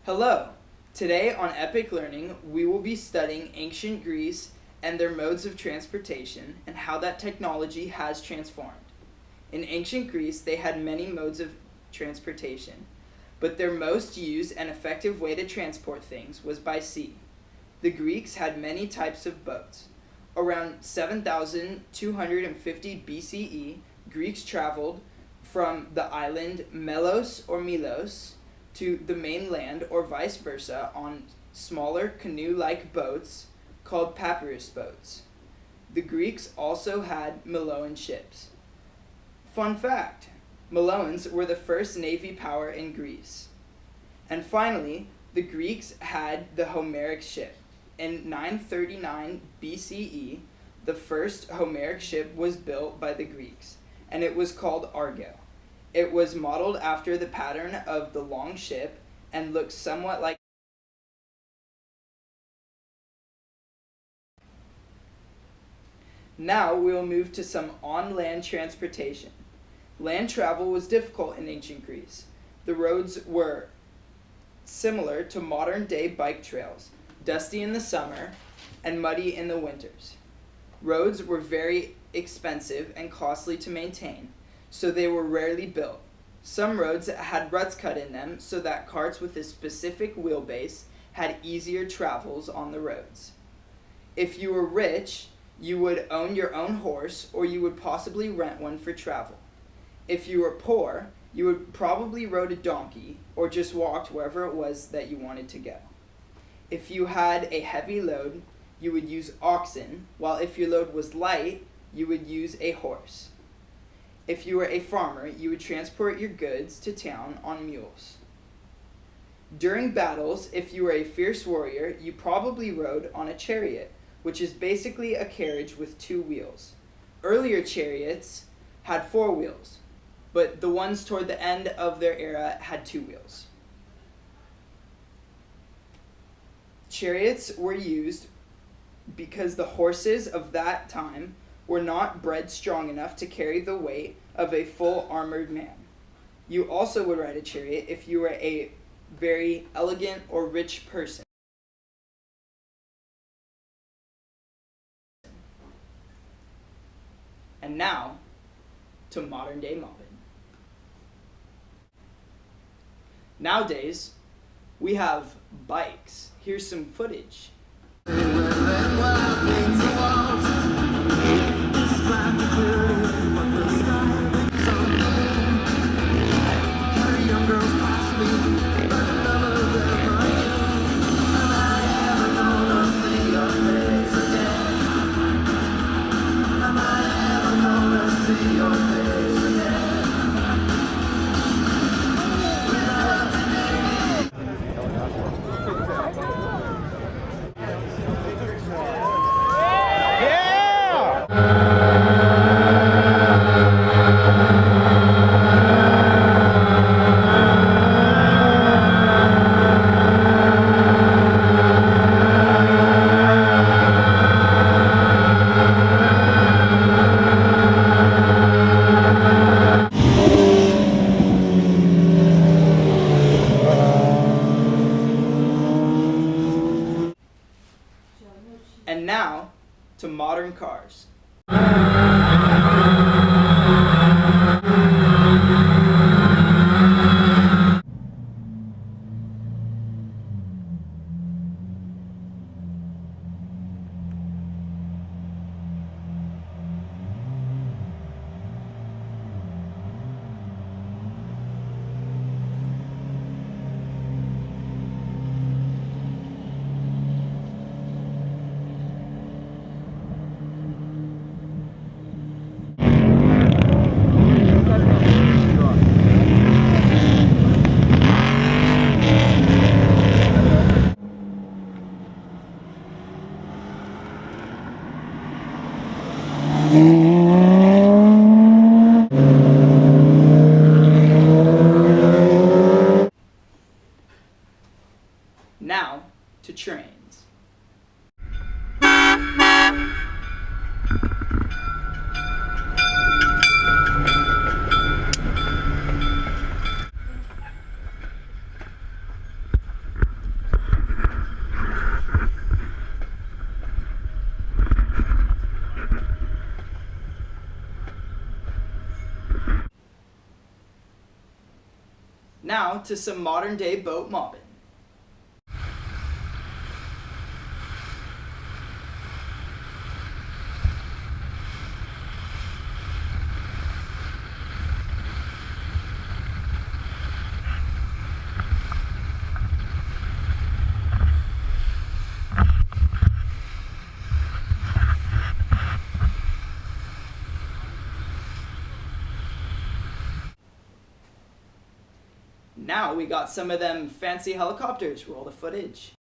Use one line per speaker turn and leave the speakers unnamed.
Hello! Today on Epic Learning, we will be studying ancient Greece and their modes of transportation and how that technology has transformed. In ancient Greece, they had many modes of transportation, but their most used and effective way to transport things was by sea. The Greeks had many types of boats. Around 7,250 BCE, Greeks traveled from the island Melos or Milos to the mainland or vice versa on smaller canoe-like boats called papyrus boats. The Greeks also had Minoan ships. Fun fact, Minoans were the first navy power in Greece. And finally, the Greeks had the Homeric ship. In 939 BCE, the first Homeric ship was built by the Greeks, and it was called Argo. It was modeled after the pattern of the long ship and looked somewhat like. Now we will move to some on-land transportation. Land travel was difficult in ancient Greece. The roads were similar to modern-day bike trails, dusty in the summer and muddy in the winters. Roads were very expensive and costly to maintain, so they were rarely built. Some roads had ruts cut in them so that carts with a specific wheelbase had easier travels on the roads. If you were rich, you would own your own horse, or you would possibly rent one for travel. If you were poor, you would probably rode a donkey or just walked wherever it was that you wanted to go. If you had a heavy load, you would use oxen, while if your load was light, you would use a horse. If you were a farmer, you would transport your goods to town on mules. During battles, if you were a fierce warrior, you probably rode on a chariot, which is basically a carriage with two wheels. Earlier chariots had four wheels, but the ones toward the end of their era had two wheels. Chariots were used because the horses of that time were not bred strong enough to carry the weight of a full armored man. You also would ride a chariot if you were a very elegant or rich person. And now, to modern day mobbing. Nowadays, we have bikes. Here's some footage. And now, to modern cars. Now to some modern day boat mobbing. Now we got some of them fancy helicopters. Roll the footage.